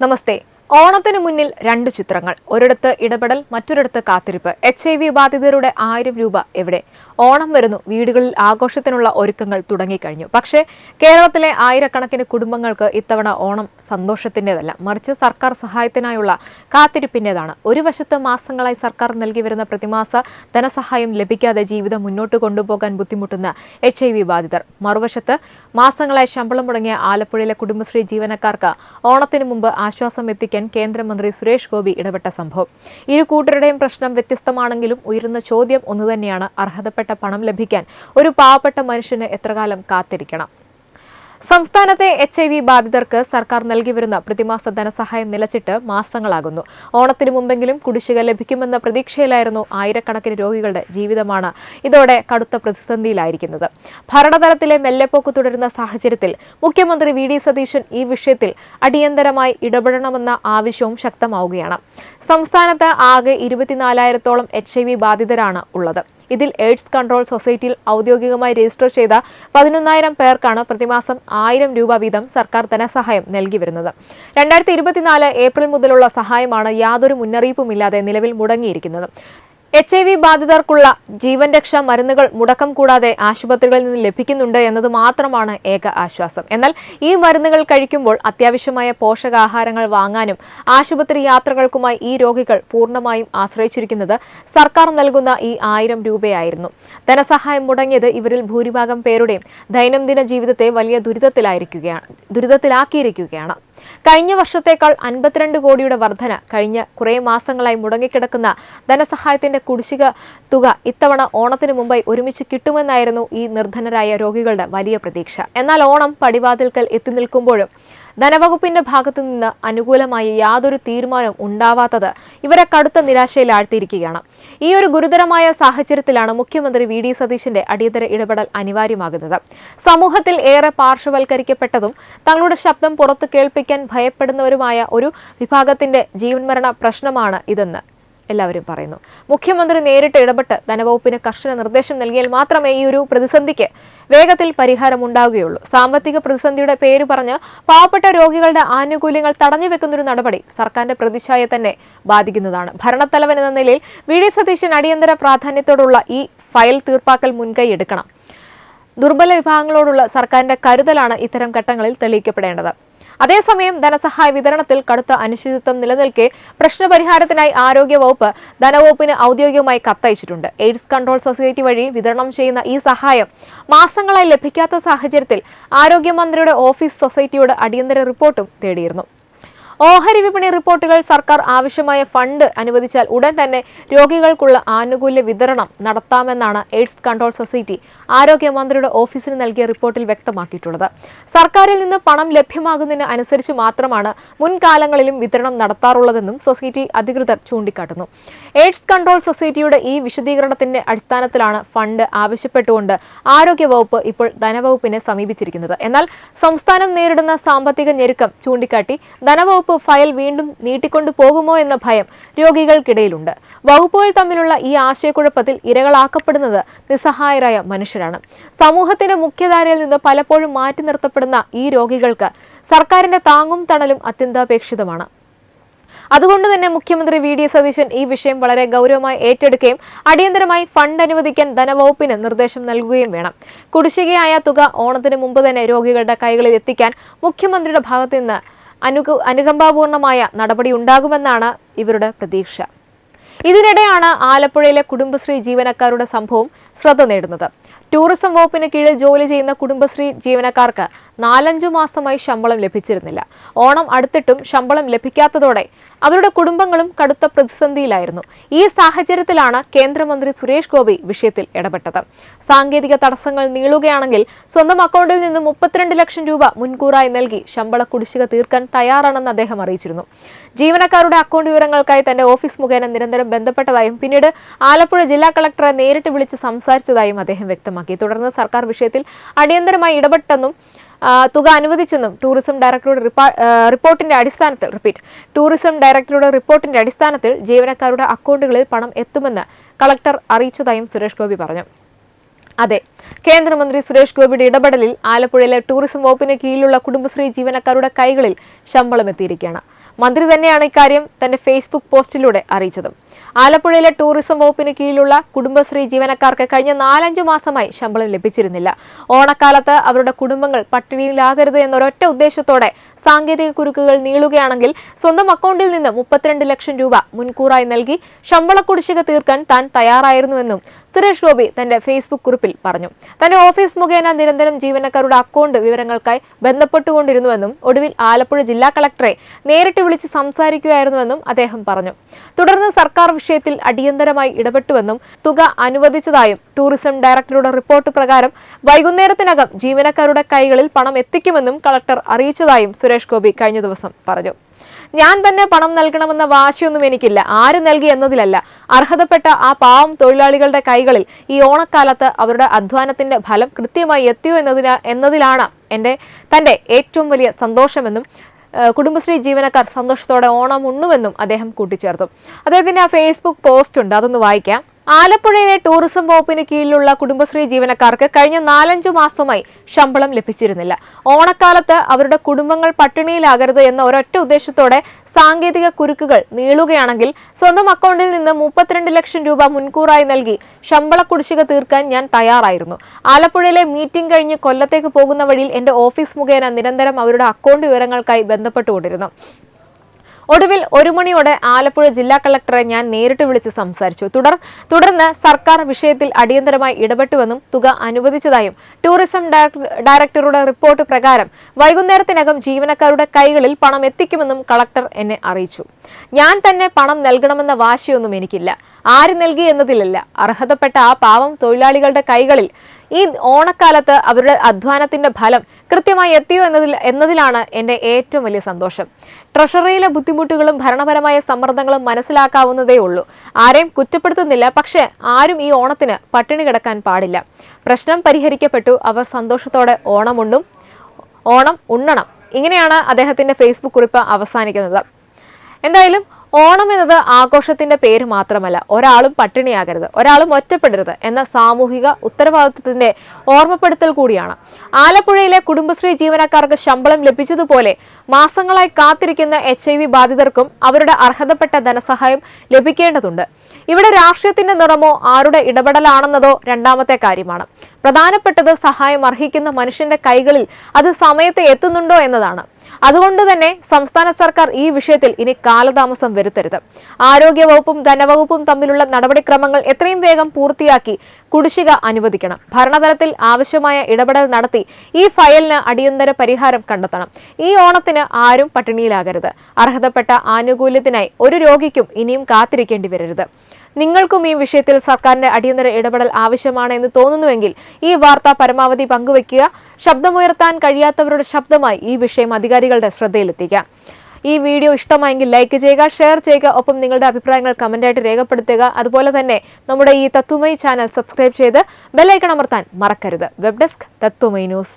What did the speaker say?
നമസ്തേ. ഓണത്തിന് മുന്നിൽ രണ്ട് ചിത്രങ്ങൾ. ഒരിടത്ത് ഇടപെടൽ, മറ്റൊരിടത്ത് കാത്തിരിപ്പ്. HIV ബാധിതരുടെ 1000 രൂപ എവിടെ? ഓണം വരുന്നു, വീടുകളിൽ ആഘോഷത്തിനുള്ള ഒരുക്കങ്ങൾ തുടങ്ങിക്കഴിഞ്ഞു. പക്ഷേ കേരളത്തിലെ ആയിരക്കണക്കിന് കുടുംബങ്ങൾക്ക് ഇത്തവണ ഓണം സന്തോഷത്തിൻ്റെതല്ല, മറിച്ച് സർക്കാർ സഹായത്തിനായുള്ള കാത്തിരിപ്പിൻ്റെതാണ്. ഒരു വശത്ത് മാസങ്ങളായി സർക്കാർ നൽകി വരുന്ന പ്രതിമാസ ധനസഹായം ലഭിക്കാതെ ജീവിതം മുന്നോട്ട് കൊണ്ടുപോകാൻ ബുദ്ധിമുട്ടുന്ന HIV ബാധിതർ, മറുവശത്ത് മാസങ്ങളായി ശമ്പളം മുടങ്ങിയ ആലപ്പുഴയിലെ കുടുംബശ്രീ ജീവനക്കാർക്ക് ഓണത്തിന് മുമ്പ് ആശ്വാസം എത്തിക്കാൻ കേന്ദ്രമന്ത്രി സുരേഷ് ഗോപി ഇടപെട്ട സംഭവം. ഇരു കൂട്ടരുടെയും പ്രശ്നം വ്യത്യസ്തമാണെങ്കിലും ഉയരുന്ന ചോദ്യം ഒന്നുതന്നെയാണ്: അർഹതപ്പെട്ട പണം ലഭിക്കാൻ ഒരു പാവപ്പെട്ട മനുഷ്യന് എത്രകാലം കാത്തിരിക്കണം? സംസ്ഥാനത്തെ HIV ബാധിതർക്ക് സർക്കാർ നൽകി വരുന്ന പ്രതിമാസ ധനസഹായം നിലച്ചിട്ട് മാസങ്ങളാകുന്നു. ഓണത്തിന് മുമ്പെങ്കിലും കുടിശ്ശിക ലഭിക്കുമെന്ന പ്രതീക്ഷയിലായിരുന്നു ആയിരക്കണക്കിന് രോഗികളുടെ ജീവിതമാണ് ഇതോടെ കടുത്ത പ്രതിസന്ധിയിലായിരിക്കുന്നത്. ഭരണതലത്തിലെ മെല്ലെപ്പോക്ക് തുടരുന്ന സാഹചര്യത്തിൽ മുഖ്യമന്ത്രി VD സതീശൻ ഈ വിഷയത്തിൽ അടിയന്തരമായി ഇടപെടണമെന്ന ആവശ്യവും ശക്തമാവുകയാണ്. സംസ്ഥാനത്ത് ആകെ 24,000-ഓളം HIV ബാധിതരാണ് ഉള്ളത്. ഇതിൽ എയ്ഡ്സ് കൺട്രോൾ സൊസൈറ്റിയിൽ ഔദ്യോഗികമായി രജിസ്റ്റർ ചെയ്ത 11,000 പേർക്കാണ് പ്രതിമാസം 1000 രൂപ വീതം സർക്കാർ ധനസഹായം നൽകി വരുന്നത്. 2024 ഏപ്രിൽ മുതലുള്ള സഹായമാണ് യാതൊരു മുന്നറിയിപ്പുമില്ലാതെ നിലവിൽ മുടങ്ങിയിരിക്കുന്നത്. HIV ബാധിതർക്കുള്ള ജീവൻ രക്ഷാ മരുന്നുകൾ മുടക്കം കൂടാതെ ആശുപത്രികളിൽ നിന്ന് ലഭിക്കുന്നുണ്ട് എന്നത് മാത്രമാണ് ഏക ആശ്വാസം. എന്നാൽ ഈ മരുന്നുകൾ കഴിക്കുമ്പോൾ അത്യാവശ്യമായ പോഷകാഹാരങ്ങൾ വാങ്ങാനും ആശുപത്രി യാത്രകൾക്കുമായി ഈ രോഗികൾ പൂർണ്ണമായും ആശ്രയിച്ചിരിക്കുന്നത് സർക്കാർ നൽകുന്ന ഈ 1000 രൂപയായിരുന്നു. ധനസഹായം മുടങ്ങിയത് ഇവരിൽ ഭൂരിഭാഗം പേരുടെയും ദൈനംദിന ജീവിതത്തെ വലിയ ദുരിതത്തിലാക്കിയിരിക്കുകയാണ്. കഴിഞ്ഞ വർഷത്തേക്കാൾ 52 കോടിയുടെ വർധന. കഴിഞ്ഞ കുറേ മാസങ്ങളായി മുടങ്ങിക്കിടക്കുന്ന ധനസഹായത്തിന്റെ കുടിശ്ശിക തുക ഇത്തവണ ഓണത്തിന് മുമ്പായി ഒരുമിച്ച് കിട്ടുമെന്നായിരുന്നു ഈ നിർധനരായ രോഗികളുടെ വലിയ പ്രതീക്ഷ. എന്നാൽ ഓണം പടിവാതിൽക്കൽ എത്തി നിൽക്കുമ്പോഴും ധനവകുപ്പിന്റെ ഭാഗത്തു നിന്ന് അനുകൂലമായി യാതൊരു തീരുമാനവും ഉണ്ടാവാത്തത് ഇവരെ കടുത്ത നിരാശയിലാഴ്ത്തിയിരിക്കുകയാണ്. ഈ ഒരു ഗുരുതരമായ സാഹചര്യത്തിലാണ് മുഖ്യമന്ത്രി VD സതീശന്റെ അടിയന്തര ഇടപെടൽ അനിവാര്യമാകുന്നത്. സമൂഹത്തിൽ ഏറെ പാർശ്വവൽക്കരിക്കപ്പെട്ടതും തങ്ങളുടെ ശബ്ദം പുറത്തു കേൾപ്പിക്കാൻ ഭയപ്പെടുന്നവരുമായ ഒരു വിഭാഗത്തിന്റെ ജീവൻമരണ പ്രശ്നമാണ് ഇതെന്ന് എല്ലാവരും പറയുന്നു. മുഖ്യമന്ത്രി നേരിട്ട് ഇടപെട്ട് ധനവകുപ്പിന് കർശന നിർദ്ദേശം നൽകിയാൽ മാത്രമേ ഈ ഒരു പ്രതിസന്ധിക്ക് വേഗത്തിൽ പരിഹാരമുണ്ടാവുകയുള്ളൂ. സാമ്പത്തിക പ്രതിസന്ധിയുടെ പേര് പറഞ്ഞ് പാവപ്പെട്ട രോഗികളുടെ ആനുകൂല്യങ്ങൾ തടഞ്ഞുവെക്കുന്നൊരു നടപടി സർക്കാരിന്റെ പ്രതിച്ഛായയെ തന്നെ ബാധിക്കുന്നതാണ്. ഭരണത്തലവൻ എന്ന നിലയിൽ VD സതീശൻ അടിയന്തര പ്രാധാന്യത്തോടുള്ള ഈ ഫയൽ തീർപ്പാക്കൽ മുൻകൈ എടുക്കണം. ദുർബല വിഭാഗങ്ങളോടുള്ള സർക്കാരിന്റെ കരുതലാണ് ഇത്തരം ഘട്ടങ്ങളിൽ തെളിയിക്കപ്പെടേണ്ടത്. അതേസമയം ധനസഹായ വിതരണത്തിൽ കടുത്ത അനിശ്ചിതത്വം നിലനിൽക്കെ പ്രശ്നപരിഹാരത്തിനായി ആരോഗ്യവകുപ്പ് ധനവകുപ്പിന് ഔദ്യോഗികമായി കത്തയച്ചിട്ടുണ്ട്. എയ്ഡ്സ് കൺട്രോൾ സൊസൈറ്റി വഴി വിതരണം ചെയ്യുന്ന ഈ സഹായം മാസങ്ങളായി ലഭിക്കാത്ത സാഹചര്യത്തിൽ ആരോഗ്യമന്ത്രിയുടെ ഓഫീസ് സൊസൈറ്റിയോട് അടിയന്തര റിപ്പോർട്ടും തേടിയിരുന്നു. ഓഹരി വിപണി റിപ്പോർട്ടുകൾ സർക്കാർ ആവശ്യമായ ഫണ്ട് അനുവദിച്ചാൽ ഉടൻ തന്നെ രോഗികൾക്കുള്ള ആനുകൂല്യ വിതരണം നടത്താമെന്നാണ് എയ്ഡ്സ് കൺട്രോൾ സൊസൈറ്റി ആരോഗ്യമന്ത്രിയുടെ ഓഫീസിന് നൽകിയ റിപ്പോർട്ടിൽ വ്യക്തമാക്കിയിട്ടുള്ളത്. സർക്കാരിൽ നിന്ന് പണം ലഭ്യമാകുന്നതിന് അനുസരിച്ച് മാത്രമാണ് മുൻകാലങ്ങളിലും വിതരണം നടത്താറുള്ളതെന്നും സൊസൈറ്റി അധികൃതർ ചൂണ്ടിക്കാട്ടുന്നു. എയ്ഡ്സ് കൺട്രോൾ സൊസൈറ്റിയുടെ ഈ വിശദീകരണത്തിന്റെ അടിസ്ഥാനത്തിലാണ് ഫണ്ട് ആവശ്യപ്പെട്ടുകൊണ്ട് ആരോഗ്യവകുപ്പ് ഇപ്പോൾ ധനവകുപ്പിനെ സമീപിച്ചിരിക്കുന്നത്. എന്നാൽ സംസ്ഥാനം നേരിടുന്ന സാമ്പത്തിക ഞെരുക്കം ചൂണ്ടിക്കാട്ടി ധനവകുപ്പ് ഫയൽ വീണ്ടും നീട്ടിക്കൊണ്ടു പോകുമോ എന്ന ഭയം രോഗികൾക്കിടയിലുണ്ട്. വകുപ്പുകൾ തമ്മിലുള്ള ഈ ആശയക്കുഴപ്പത്തിൽ ഇരകളാക്കപ്പെടുന്നത് നിസ്സഹായരായ മനുഷ്യരാണ്. സമൂഹത്തിന്റെ മുഖ്യധാരയിൽ നിന്ന് പലപ്പോഴും മാറ്റി നിർത്തപ്പെടുന്ന ഈ രോഗികൾക്ക് സർക്കാരിന്റെ താങ്ങും തണലും അത്യന്താപേക്ഷിതമാണ്. അതുകൊണ്ട് തന്നെ മുഖ്യമന്ത്രി VD സതീശൻ ഈ വിഷയം വളരെ ഗൗരവമായി ഏറ്റെടുക്കുകയും അടിയന്തരമായി ഫണ്ട് അനുവദിക്കാൻ ധനവകുപ്പിന് നിർദ്ദേശം നൽകുകയും വേണം. കുടിശ്ശികയായ തുക ഓണത്തിന് മുമ്പ് തന്നെ രോഗികളുടെ കൈകളിൽ എത്തിക്കാൻ മുഖ്യമന്ത്രിയുടെ ഭാഗത്തു നിന്ന് അനുകമ്പാപൂർണമായ നടപടി ഉണ്ടാകുമെന്നാണ് ഇവരുടെ പ്രതീക്ഷ. ഇതിനിടെയാണ് ആലപ്പുഴയിലെ കുടുംബശ്രീ ജീവനക്കാരുടെ സംഭവം ശ്രദ്ധ നേടുന്നത്. ടൂറിസം വകുപ്പിന് കീഴിൽ ജോലി ചെയ്യുന്ന കുടുംബശ്രീ ജീവനക്കാർക്ക് 4-5 മാസമായി ശമ്പളം ലഭിച്ചിരുന്നില്ല. ഓണം അടുത്തിട്ടും ശമ്പളം ലഭിക്കാത്തതോടെ അവരുടെ കുടുംബങ്ങളും കടുത്ത പ്രതിസന്ധിയിലായിരുന്നു. ഈ സാഹചര്യത്തിലാണ് കേന്ദ്രമന്ത്രി സുരേഷ് ഗോപി വിഷയത്തിൽ ഇടപെട്ടത്. സാങ്കേതിക തടസ്സങ്ങൾ നീളുകയാണെങ്കിൽ സ്വന്തം അക്കൗണ്ടിൽ നിന്ന് 32 ലക്ഷം രൂപ മുൻകൂറായി നൽകി ശമ്പള കുടിശ്ശിക തീർക്കാൻ തയ്യാറാണെന്ന് അദ്ദേഹം അറിയിച്ചിരുന്നു. ജീവനക്കാരുടെ അക്കൗണ്ട് വിവരങ്ങൾക്കായി തന്റെ ഓഫീസ് മുഖേന നിരന്തരം ബന്ധപ്പെട്ടതായും പിന്നീട് ആലപ്പുഴ ജില്ലാ കളക്ടറെ നേരിട്ട് വിളിച്ച് സംസാരിച്ചതായും അദ്ദേഹം വ്യക്തമാക്കി. തുടർന്ന് സർക്കാർ വിഷയത്തിൽ അടിയന്തരമായി ഇടപെട്ടെന്നും തുക അനുവദിച്ചെന്നും ടൂറിസം ഡയറക്ടറുടെ റിപ്പോർട്ടിന്റെ അടിസ്ഥാനത്തിൽ ജീവനക്കാരുടെ അക്കൗണ്ടുകളിൽ പണം എത്തുമെന്ന് കളക്ടർ അറിയിച്ചതായും സുരേഷ് ഗോപി പറഞ്ഞു. അതെ, കേന്ദ്രമന്ത്രി സുരേഷ് ഗോപിയുടെ ഇടപെടലിൽ ആലപ്പുഴയിലെ ടൂറിസം വകുപ്പിന് കീഴിലുള്ള കുടുംബശ്രീ ജീവനക്കാരുടെ കൈകളിൽ ശമ്പളം എത്തിയിരിക്കുകയാണ്. മന്ത്രി തന്നെയാണ് ഇക്കാര്യം തന്റെ ഫേസ്ബുക്ക് പോസ്റ്റിലൂടെ അറിയിച്ചത്. ആലപ്പുഴയിലെ ടൂറിസം വകുപ്പിന് കീഴിലുള്ള കുടുംബശ്രീ ജീവനക്കാർക്ക് കഴിഞ്ഞ 4-5 മാസമായി ശമ്പളം ലഭിച്ചിരുന്നില്ല. ഓണക്കാലത്ത് അവരുടെ കുടുംബങ്ങൾ പട്ടിണിയിലാകരുത് എന്നൊരൊറ്റ ഉദ്ദേശത്തോടെ സാങ്കേതിക കുരുക്കുകൾ നീളുകയാണെങ്കിൽ സ്വന്തം അക്കൗണ്ടിൽ നിന്ന് 32 ലക്ഷം രൂപ മുൻകൂറായി നൽകി ശമ്പള കുടിശ്ശിക തീർക്കാൻ താൻ തയ്യാറായിരുന്നുവെന്നും സുരേഷ് ഗോപി തന്റെ ഫേസ്ബുക്ക് കുറിപ്പിൽ പറഞ്ഞു. തന്റെ ഓഫീസ് മുഖേന നിരന്തരം ജീവനക്കാരുടെ അക്കൗണ്ട് വിവരങ്ങൾക്കായി ബന്ധപ്പെട്ടുകൊണ്ടിരുന്നുവെന്നും ഒടുവിൽ ആലപ്പുഴ ജില്ലാ കളക്ടറെ നേരിട്ട് വിളിച്ച് സംസാരിക്കുകയായിരുന്നുവെന്നും അദ്ദേഹം പറഞ്ഞു. തുടർന്ന് സർക്കാർ വിഷയത്തിൽ അടിയന്തരമായി ഇടപെട്ടുവെന്നും തുക അനുവദിച്ചതായും ടൂറിസം ഡയറക്ടറുടെ റിപ്പോർട്ട് പ്രകാരം വൈകുന്നേരത്തിനകം ജീവനക്കാരുടെ കൈകളിൽ പണം എത്തിക്കുമെന്നും കളക്ടർ അറിയിച്ചതായും സുരേഷ് ഗോപി കഴിഞ്ഞ ദിവസം പറഞ്ഞു. ഞാൻ തന്നെ പണം നൽകണമെന്ന വാശിയൊന്നും എനിക്കില്ല. ആര് നൽകി എന്നതിലല്ല, അർഹതപ്പെട്ട ആ പാവം തൊഴിലാളികളുടെ കൈകളിൽ ഈ ഓണക്കാലത്ത് അവരുടെ അധ്വാനത്തിന്റെ ഫലം കൃത്യമായി എത്തിയോ എന്നതിലാണ് തന്റെ ഏറ്റവും വലിയ സന്തോഷമെന്നും കുടുംബശ്രീ ജീവനക്കാർ സന്തോഷത്തോടെ ഓണം ഉണ്ണുമെന്നും അദ്ദേഹം കൂട്ടിച്ചേർത്തു. അദ്ദേഹത്തിന്റെ ആ ഫേസ്ബുക്ക് പോസ്റ്റ് ഉണ്ട്, അതൊന്ന് വായിക്കാം. ആലപ്പുഴയിലെ ടൂറിസം വകുപ്പിന് കീഴിലുള്ള കുടുംബശ്രീ ജീവനക്കാർക്ക് കഴിഞ്ഞ 4-5 മാസമായി ശമ്പളം ലഭിച്ചിരുന്നില്ല. ഓണക്കാലത്ത് അവരുടെ കുടുംബങ്ങൾ പട്ടിണിയിലാകരുത് എന്ന ഒരൊറ്റ ഉദ്ദേശത്തോടെ സാങ്കേതിക കുരുക്കുകൾ നീളുകയാണെങ്കിൽ സ്വന്തം അക്കൗണ്ടിൽ നിന്ന് 32 ലക്ഷം രൂപ മുൻകൂറായി നൽകി ശമ്പള കുടിശ്ശിക തീർക്കാൻ ഞാൻ തയ്യാറായിരുന്നു. ആലപ്പുഴയിലെ മീറ്റിംഗ് കഴിഞ്ഞ് കൊല്ലത്തേക്ക് പോകുന്ന വഴിയിൽ എന്റെ ഓഫീസ് മുഖേന നിരന്തരം അവരുടെ അക്കൗണ്ട് വിവരങ്ങൾക്കായി ബന്ധപ്പെട്ടുകൊണ്ടിരുന്നു. ഒടുവിൽ 1 മണിയോടെ ആലപ്പുഴ ജില്ലാ കളക്ടറെ ഞാൻ നേരിട്ട് വിളിച്ച് സംസാരിച്ചു. തുടർന്ന് സർക്കാർ വിഷയത്തിൽ അടിയന്തരമായി ഇടപെട്ടുവെന്നും തുക അനുവദിച്ചതായും ടൂറിസം ഡയറക്ടറുടെ റിപ്പോർട്ട് പ്രകാരം വൈകുന്നേരത്തിനകം ജീവനക്കാരുടെ കൈകളിൽ പണം എത്തിക്കുമെന്നും കളക്ടർ എന്നെ അറിയിച്ചു. ഞാൻ തന്നെ പണം നൽകണമെന്ന വാശിയൊന്നും എനിക്കില്ല. ആര് നൽകി എന്നതിലല്ല, അർഹതപ്പെട്ട ആ പാവം തൊഴിലാളികളുടെ കൈകളിൽ ഈ ഓണക്കാലത്ത് അവരുടെ അധ്വാനത്തിന്റെ ഫലം കൃത്യമായി എത്തിയോ എന്നതിലാണ് എന്റെ ഏറ്റവും വലിയ സന്തോഷം. ട്രഷറിയിലെ ബുദ്ധിമുട്ടുകളും ഭരണപരമായ സമ്മർദ്ദങ്ങളും മനസ്സിലാക്കാവുന്നതേ ഉള്ളൂ. ആരെയും കുറ്റപ്പെടുത്തുന്നില്ല, പക്ഷേ ആരും ഈ ഓണത്തിന് പട്ടിണി കിടക്കാൻ പാടില്ല. പ്രശ്നം പരിഹരിക്കപ്പെട്ടു, അവർ സന്തോഷത്തോടെ ഓണം ഉണ്ണണം. ഇങ്ങനെയാണ് അദ്ദേഹത്തിന്റെ ഫേസ്ബുക്ക് കുറിപ്പ് അവസാനിക്കുന്നത്. എന്തായാലും ഓണം എന്നത് ആഘോഷത്തിന്റെ പേര് മാത്രമല്ല, ഒരാളും പട്ടിണിയാകരുത്, ഒരാളും ഒറ്റപ്പെടരുത് എന്ന സാമൂഹിക ഉത്തരവാദിത്വത്തിന്റെ ഓർമ്മപ്പെടുത്തൽ കൂടിയാണ്. ആലപ്പുഴയിലെ കുടുംബശ്രീ ജീവനക്കാർക്ക് ശമ്പളം ലഭിച്ചതുപോലെ മാസങ്ങളായി കാത്തിരിക്കുന്ന HIV ബാധിതർക്കും അവരുടെ അർഹതപ്പെട്ട ധനസഹായം ലഭിക്കേണ്ടതുണ്ട്. ഇവിടെ രാഷ്ട്രീയത്തിന്റെ നിറമോ ആരുടെ ഇടപെടലാണെന്നതോ രണ്ടാമത്തെ കാര്യമാണ്. പ്രധാനപ്പെട്ടത് സഹായം അർഹിക്കുന്ന മനുഷ്യന്റെ കൈകളിൽ അത് സമയത്ത് എത്തുന്നുണ്ടോ എന്നതാണ്. അതുകൊണ്ട് തന്നെ സംസ്ഥാന സർക്കാർ ഈ വിഷയത്തിൽ ഇനി കാലതാമസം വരുത്തരുത്. ആരോഗ്യവകുപ്പും ധനവകുപ്പും തമ്മിലുള്ള നടപടിക്രമങ്ങൾ എത്രയും വേഗം പൂർത്തിയാക്കി കുടിശ്ശിക അനുവദിക്കണം. ഭരണതലത്തിൽ ആവശ്യമായ ഇടപെടൽ നടത്തി ഈ ഫയലിന് അടിയന്തര പരിഹാരം കണ്ടെത്തണം. ഈ ഓണത്തിന് ആരും പട്ടിണിയിലാകരുത്. അർഹതപ്പെട്ട ആനുകൂല്യത്തിനായി ഒരു രോഗിക്കും ഇനിയും കാത്തിരിക്കേണ്ടി വരരുത്. നിങ്ങൾക്കും ഈ വിഷയത്തിൽ സർക്കാരിന്റെ അടിയന്തര ഇടപെടൽ ആവശ്യമാണ് എന്ന് തോന്നുന്നുവെങ്കിൽ ഈ വാർത്ത പരമാവധി പങ്കുവയ്ക്കുക. ശബ്ദമുയർത്താൻ കഴിയാത്തവരുടെ ശബ്ദമായി ഈ വിഷയം അധികാരികളുടെ ശ്രദ്ധയിലെത്തിക്കുക. ഈ വീഡിയോ ഇഷ്ടമായെങ്കിൽ ലൈക്ക് ചെയ്യുക, ഷെയർ ചെയ്യുക, ഒപ്പം നിങ്ങളുടെ അഭിപ്രായങ്ങൾ കമന്റായിട്ട് രേഖപ്പെടുത്തുക. അതുപോലെ തന്നെ നമ്മുടെ ഈ തത്വമയി ചാനൽ സബ്സ്ക്രൈബ് ചെയ്ത് ബെൽ ഐക്കൺ അമർത്താൻ മറക്കരുത്. Web desk Tatwamayi news.